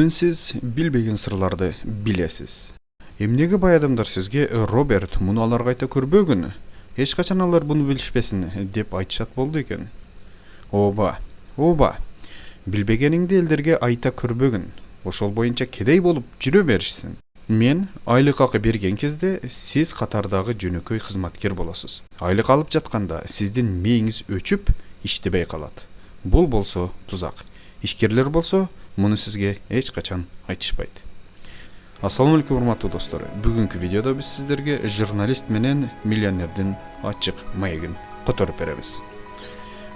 Бүгін сіз білбеген сырларды білесіз. Эмнеге бай адамдар сізге Роберт мұны алар қайта көрбөгін, ешқашан алар бұны білішпесін деп айтшат болды екен. Оба, білбегеніңді елдерге айта көрбөгін, ошол бойынша кедей болып жүрө беришсин. Мен айлық ақы берген кезде сіз қатардағы жөнөкөй қызматкер боласыз. Айлық алып жатқанда сіздің мейіңіз өчүп, иштебей қалат. Бұл болсо тузак. Ишкерлер болсо, мұны сізге эч качан айтышпайды. Ассаламу алейкум урматтуу достор. Бүгүнкү видеода биз сиздерге журналист менен миллионердин ачык маегин которуп беребиз.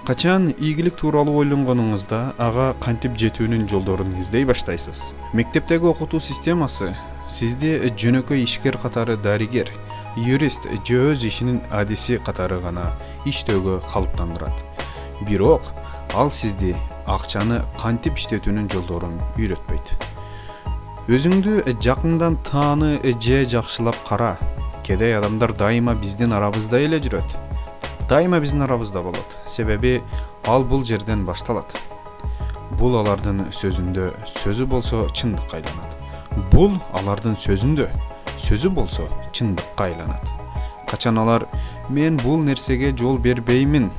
Качан ийгилик тууралуу ойлонгонуңузда ага кантип жетүүнүн жолдорун издей баштайсыз. Мектептеги окутуу системасы сизде жөнөкөй ишкер катары дарыгер, юрист же өз ишинин адиси катары гана иштөөгө калыптандырат. Бирок ал сизди акчаны кантип иштетүүнүн жолдорун үйрөтпөйт. Өзүңдү жакындан тааны же жакшылап кара. Кедей адамдар дайыма биздин арабызда эле жүрөт. Дайыма биздин арабызда болот. Себеби ал бул жерден башталат. Бул алардын сөзүндө, сөзү болсо чындыкка айланат. Бул алардын сөзүндө, сөзү болсо чындыкка айланат. Качан алар мен бул нерсеге жол бербеймин,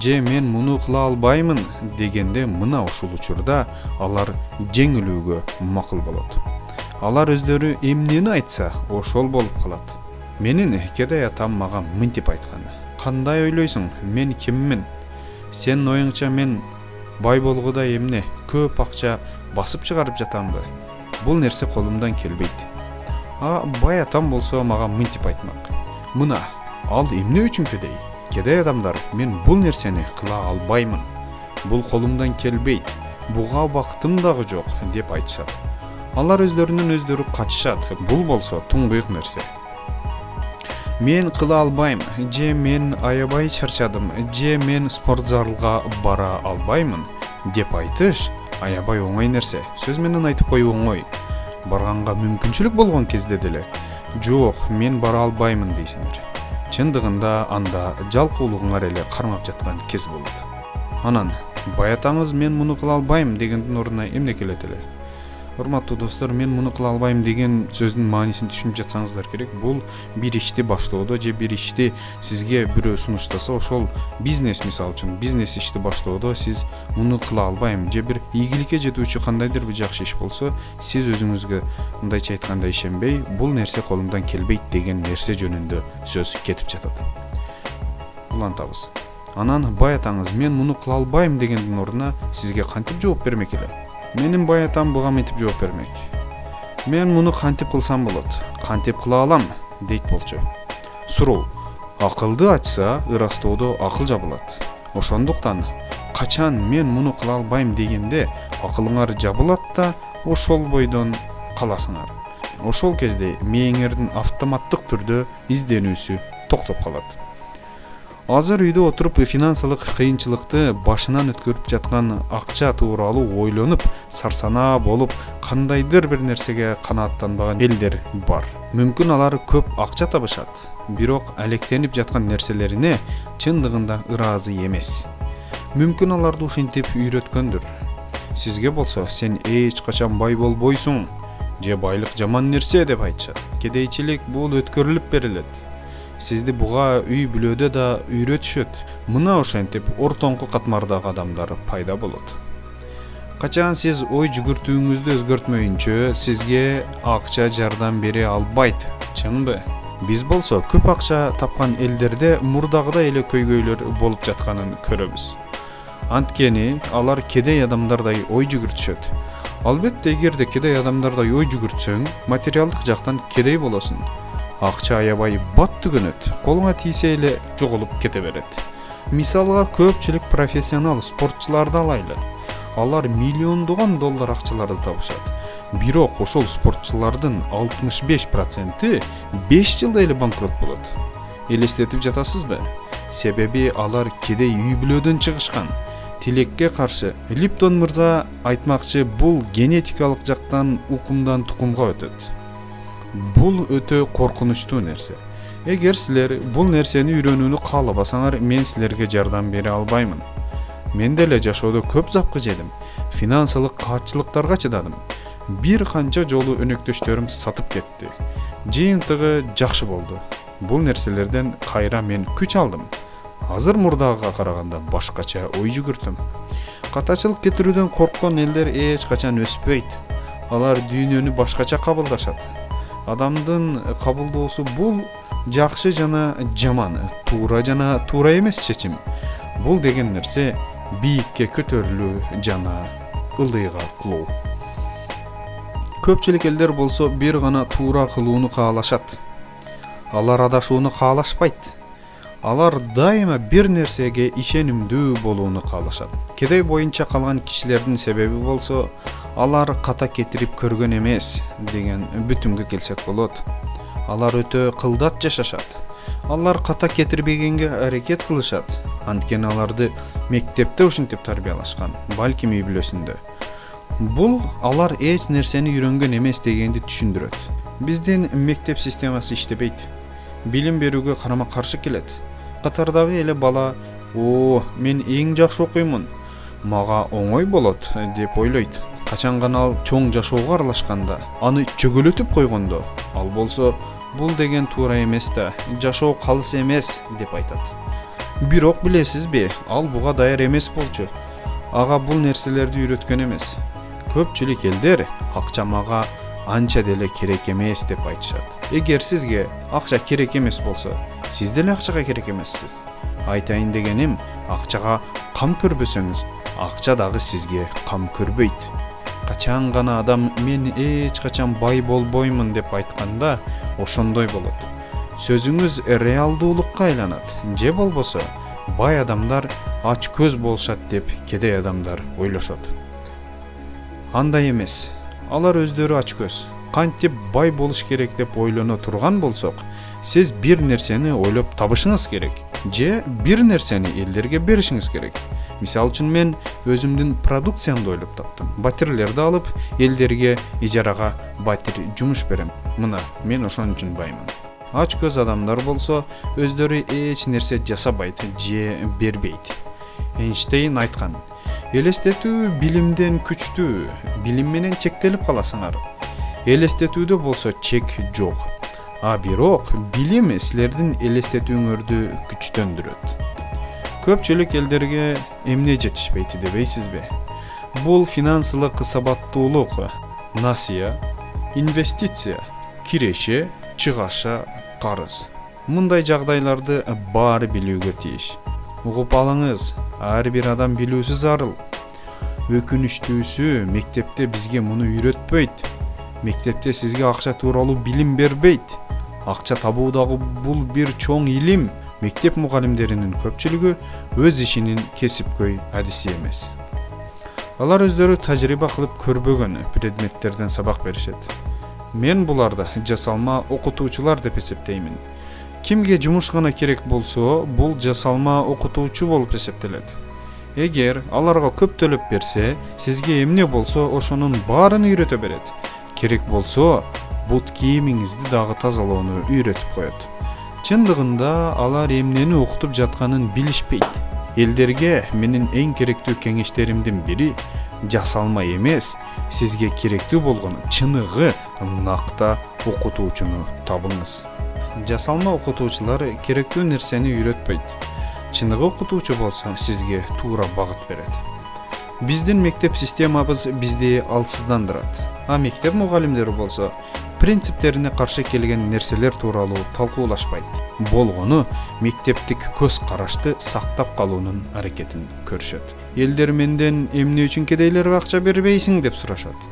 же мен муну кыла албаймын дегенде мына ушул учурда алар жеңилүүгө макул болот. Алар өздөрү эмнени айтса, ошол болуп калат. Менин кедей атам мага мынтип айткан. Кандай ойлойсуң, мен киммин? Сен оюңча мен бай болгода эмне, көп акча басып чыгарып жатамбы? Бул нерсе колумдан келбейт. Бай атам болсо мага мынтип айтмак. Мына, ал эмне үчүн кедей? Кедей адамдар, мен бул нерсени кыла албаймын. Бул колумдан келбейт. Буга бактым дагы жок деп айтышат. Алар өздөрүнөн өздөрү качышат. Бул болсо туңгуйук нерсе. Мен кыла албайм, же мен аябай чарчадым, же мен спорт залга бара албаймын деп айтыш аябай оңой нерсе. Сөз менен айтып коюу оңой. Барганга мүмкүнчүлүк болгон кезде деле жок, мен бара албаймын дейсиңер. Чындыгында анда жалкоолугуңар эле кармап жаткан кез болот. Анан бай атаңыз мен муну кыла албайм дегендин ордуна эмне келет эле? Урматтуу достор, мен муну кыла албайм деген сөздүн маанисин түшүнүп жатсаңыздар керек. Бул бир ишти баштоодо же бир ишти сизге бирөө сунуштаса, ошол бизнес мисалы үчүн бизнес ишти баштоодо сиз муну кыла албайм же бир ийгиликке жетүүчү кандайдыр бир жакшы иш болсо, сиз өзүңүзгө мындайча айтканда ишенбей, бул нерсе колумдан келбейт деген нерсе жөнүндө сөз кетип жатат. Улантабыз. Анан бай атаңыз мен муну кыла албайм дегендин ордуна сизге кантип жооп бермек эле? Менин бай атам буга мынтип жооп бермек. Мен муну кантип кылсам болот? Кантип кыла алам? Дейт болчу. Суроо. Акылды ачса, ырастоодо акыл жабылат. Ошондуктан качан мен муну кыла албайм дегенде акылыңар жабылат да ошол бойдон каласыңар. Ошол кезде мээңердин автоматтык түрдө изденүүсү токтоп калат. Азыр үйдө отуруп финансылык кыйынчылыкты башынан өткөрүп жаткан акча тууралуу ойлонуп, сарсанаа болуп, кандайдыр бир нерсеге канааттанбаган элдер бар. Мүмкүн алар көп акча табышат, бирок алектенип жаткан нерселерине чындыгында ыраазы эмес. Мүмкүн аларды ушинтип үйрөткөндүр. Сизге болсо сен эч качан бай болбойсуң, же байлык жаман нерсе деп айтышат. Кедейчилик бул өткөрүлүп берилет. Сизди буга үй бүлөдө да үйрөтүшөт. Мына ошентип ортоңку катмардагы адамдар пайда болот. Качан сиз ой жүгүртүүңүздү өзгөртмөйүнчө сизге акча жардам бере албайт, чынбы? Биз болсо көп акча тапкан элдерде мурдагыдай эле көйгөйлөр болуп жатканын көрөбүз. Анткени алар кедей адамдардай ой жүгүртүшөт. Албетте эгерде кедей адамдардай ой жүгүртсөң, материалдык жактан кедей болосуң. Акча аябай бат түгөнөт, колуңа тийсе эле жоголуп кете берет. Мисалга көпчүлүк профессионал спортчуларды алайлы. Алар миллиондогон доллар акчаларды табышат. Бирок ошол спортчулардын 65% 5 жылда эле банкрот болот. Элестетип жатасызбы? Себеби алар кедей үй бүлөдөн чыгышкан. Тилекке каршы Липтон мырза айтмакчы, бул генетикалык жактан укумдан тукумга өтөт. Бул өтө коркунучтуу нерсе. Эгер силер бул нерсени үйрөнүүнү каалабасаңар, мен силерге жардам бере албаймын. Мен деле жашоодо көп запкы жедим. Финансылык каатчылыктарга чыдадым. бир канча жолу өнөктөштөрүм сатып кетти. Жыйынтыгы жакшы болду. Бул нерселерден кайра мен күч алдым. Азыр мурдагыга караганда башкача ой жүгүртүм. Катачылык кетирүүдөн корккон элдер эч качан өспөйт. Алар дүйнөнү башкача кабылдашат. Адамдын кабылдоосу бул жакшы жана жаман, туура жана туура эмес чечим. Бул деген нерсе бийикке көтөрүлүү жана ылдыйга кылуу. Көпчүлүк элдер болсо бир гана туура кылууну каалашат. Алар адашууну каалашпайт. Алар дайыма бир нерсеге ишенимдүү болууну каалашат. Кедей боюнча калган кишилердин себеби болсо, алар ката кетирип көргөн эмес деген бүтүмгө келсек болот. Алар өтө кылдат жашашат. Алар ката кетирбегенге аракет кылышат. Анткени аларды мектепте ушинтип тарбиялашкан, балким үй бүлөсүндө. Бул алар эч нерсени үйрөнгөн эмес дегенди түшүндүрөт. Биздин мектеп системасы иштебейт. Билим берүүгө карама каршы келет. Катардагы эле бала, мен эң жакшы окуймун, мага оңой болот деп ойлойт. Качан гана ал чоң жашоого аралашканда, аны чөгөлөтүп койгондо, ал болсо бул деген туура эмес да, жашоо калыс эмес деп айтат. Бирок билесизби, ал буга даяр эмес болчу. Ага бул нерселерди үйрөткөн эмес. Көпчүлүк элдер акча мага анча деле керек эмес деп айтышат. Эгер сизге акча керек эмес болсо, сиз деле акчага керек эмессиз. Айтайын дегеним, акчага кам көрбөсөңүз, акча дагы сизге кам көрбөйт. Качан гана адам мен эч качан бай болбоймун деп айтканда, ошондой болот. Сөзүңүз реалдуулукка айланат. Же болбосо, бай адамдар ач көз болушат деп кедей адамдар ойлошот. Андай эмес. Алар өздөрү ач көз. Кантип бай болуш керек деп ойлоно турган болсок, сиз бир нерсени ойлоп табышыңыз керек. Же бир нерсени элдерге беришиңиз керек. Мисалы үчүн мен өзүмдүн продукциямды ойлоп таптым. Батирлерди алып, элдерге ижарага батир жумуш берем. Мына, мен ошон үчүнаймын. Ач көз адамдар болсо, өздөрү эч нерсе жасабайт же бербейт. Эйнштейн айткан: элестетүү билимден күчтүү, билим менен чектелип каласыңар. Элестетүүдө болсо чек жок. А бирок билим силердин элестетүүңөрдү күчтөндүрөт. Көпчүлүк элдерге эмне жетишпейт дебейсизби? Бул финансылык сабаттуулук, насыя, инвестиция, киреше, чыгаша, карыз. Мындай жагдайларды баары билүүгө тийиш. Угуп алыңыз, ар бир адам билүүсү зарыл. Өкүнүчтүүсү, мектепте бизге муну үйрөтпөйт. Мектепте сизге акча тууралуу билим бербейт. Акча табуу дагы бул бир чоң илим. Мектеп мугалимдеринин көпчүлүгү өз ишинин кесипкөй адиси эмес. Алар өздөрү тажрыйба кылып көрбөгөн предметтерден сабак беришет. Мен буларды жасалма окутуучулар деп эсептеймин. Кимге жумуш гана керек болсо, бул жасалма окутуучу болуп эсептелет. Эгер аларга көп төлөп берсе, сизге эмне болсо ошонун баарын үйрөтө берет. Керек болсо, бут кийимиңизди дагы тазалоону үйрөтүп коет. Чындыгында алар эмнени окутуп жатканын билишпейт. Элдерге менин эң керектүү кеңештеримдин бири жасалма эмес, сизге керектүү болгон чыныгы накта окутуучуну табыңыз. Жасалма окутуучулар керектүү нерсени үйрөтпөйт. Чыныгы окутуучу болсо сизге туура багыт берет. Биздин мектеп системабыз бизди алсыздандырат. А мектеп мугалимдери болсо принциптерине каршы келген нерселер тууралуу талкуулашпайт. Болгону мектептик көз карашты сактап калуунун аракетин көрүшөт. Элдер менден эмне үчүн кедейлерге акча бербейсиң деп сурашат.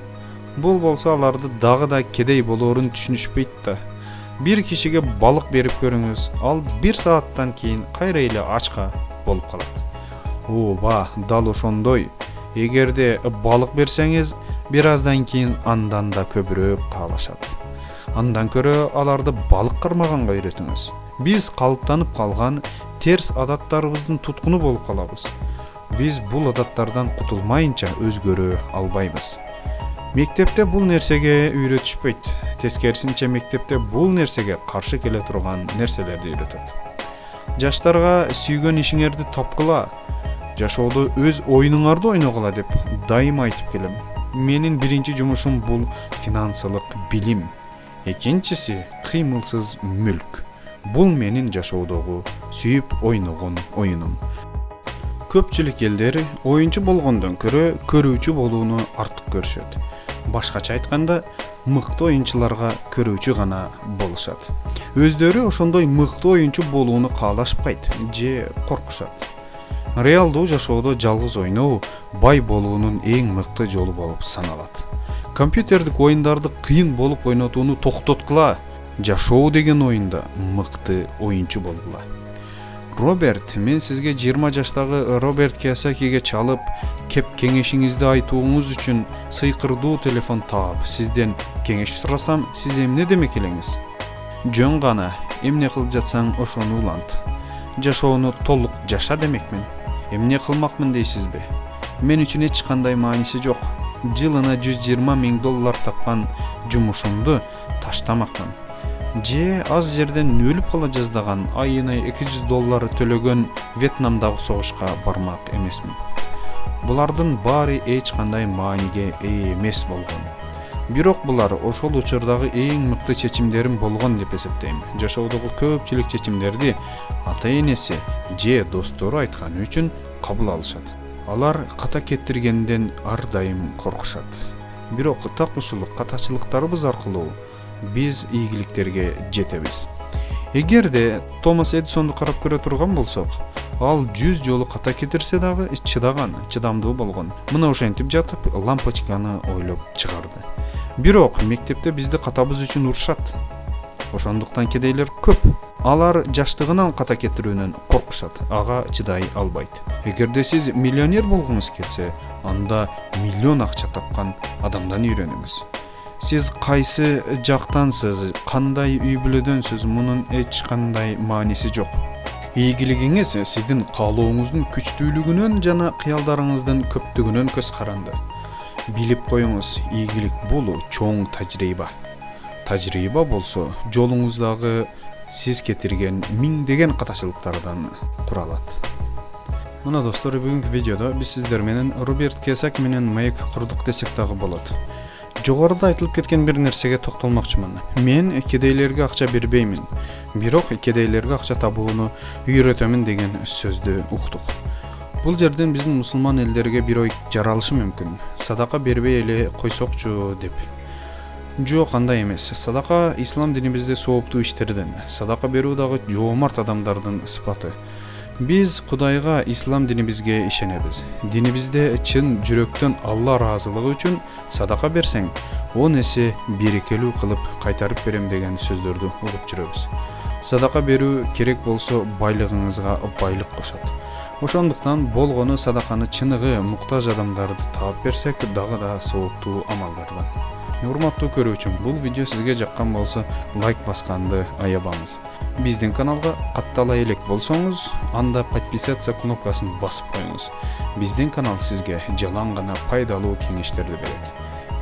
Бул болсо аларды дагы да кедей болоорун түшүнүшпөйт да. Бир кишиге балык берип көрүңүз, ал 1 сааттан кийин кайра эле ачка болуп калат. Ооба, дал ошондой. Эгерде балык берсеңиз, бир аздан кийин андан да көбүрөөк каалашат. Андан көрө аларды балык кармаганга үйрөтүңүз. Биз калыптанып калган терс адаттарыбыздын туткуну болуп калабыз. Биз бул адаттардан кутулмайынча өзгөрө албайбыз. Мектепте бул нерсеге үйрөтүшпөйт. Тескерисинче мектепте бул нерсеге каршы келе турган нерселерди үйрөтөт. Жаштарга сүйгөн ишиңерди тапкыла, жашоодо өз оюнуңарды ойногула деп дайыма айтып келем. Менин биринчи жумушум бул финансылык билим. Экинчиси кыймылсыз мүлк. Бул менин жашоодогу сүйүп ойногон оюнум. Көпчүлүк элдер оюнчу болгондон көрө көрүүчү болууну артык көрүшөт. Башкача айтканда, мыкты оюнчуларга көрүүчү гана болушат. Өздөрү ошондой мыкты оюнчу болууну каалашпайт же коркушат. Реалдуу жашоодо жалгыз ойноо бай болуунун эң мыкты жолу болуп саналат. Компьютердик оюндарды кыйын болуп ойнотууну токтоткула. Жашоо деген оюнда мыкты оюнчу болгула. Роберт, мен сизге 20 жаштагы Роберт Кийосакиге чалып, кеп кеңешиңизди айтууңуз үчүн сыйкырдуу телефон таап, сизден кеңеш сурасам, сиз эмне демек элеңиз? Жөн гана, эмне кылып жатсаң ошону улант. Жашоону толук жаша демекмин. Эмне кылмакмын дейсизби? Мен үчүн эч кандай мааниси жок. Жылына $120 000 тапкан жумушумду таштамакмын. Же аз жерден өлүп кала жаздаган айына $200 төлөгөн Вьетнамдагы согушка бармак эмесмин. Булардын баары эч кандай мааниге ээ эмес болгон. Бирок булар ошол учурдагы эң мыкты чечимдерим болгон деп эсептейм. Жашоодогу көпчүлүк чечимдерди ата-энеси же достору айтканы үчүн кабыл алышат. Алар ката кеттиргенден ар дайым коркушат. Бирок так ушул катачылыктарыбыз аркылуу биз ийгиликтерге жетебиз. Эгерде Томас Эдисонду карап көрө турган болсок, ал 100 жолу ката кетирсе дагы чыдамдуу болгон. Мына ошентип жатып лампочканы ойлоп чыгарды. Бирок мектепте бизди катабыз үчүн урушат. Ошондуктан кедейлер көп. Алар жаштыгынан ката кетирүүнөн коркушат, ага чыдай албайт. Эгерде сиз миллионер болгуңуз келсе, анда миллион акча тапкан адамдан үйрөнүңүз. Сиз кайсы жактансыз, кандай үй бүлөдөнсүз, мунун эч кандай мааниси жок. Ийгилигиңиз сиздин каалооңуздун күчтүүлүгүнөн жана кыялдарыңыздын көптүгүнөн көз каранды. Билип коюңуз, ийгилик бул чоң тажрыйба. Тажрыйба болсо, жолуңуздагы сиз кетирген миңдеген катачылыктардан куралат. Мына достор, бүгүнкү видеодо биз сиздер менен Роберт Кийосаки менен маек курдук десек дагы болот. Жогоруда айтылып кеткен бир нерсеге токтолмокчумун. Мен кедейлерге акча бербеймин. Бирок кедейлерге акча табууну үйрөтөмүн деген сөздү уктук. Бул жерден биздин мусулман элдерге бир ой жаралышы мүмкүн. Садака бербей эле койсокчу деп. Жок, андай эмес. Садака ислам динибизде сооптуу иштерден. Садака берүү дагы жоомарт адамдардын сыпаты. Биз Кудайга, ислам динибизге ишенебиз. Динибизде чын жүрөктөн Алла ыраазылыгы үчүн садака берсең, 10 эсе берекелүү кылып кайтарып берем деген сөздөрдү угуп жүрөбүз. Садака берүү керек болсо байлыгыңызга байлык кошот. Ошондуктан болгону садаканы чыныгы муктаж адамдарды таап берсек дагы да сооптуу амалдардан. Урматтуу көрүүчүм, бул видео сизге жаккан болсо лайк басканды аябаңыз. Биздин каналга каттала элек болсоңуз, анда подписаться кнопкасын басып коюңуз. Биздин канал сизге жалаң гана пайдалуу кеңештерди берет.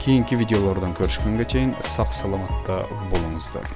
Кийинки видеолордон көрүшкөнгө чейин сак саламатта болуңуздар.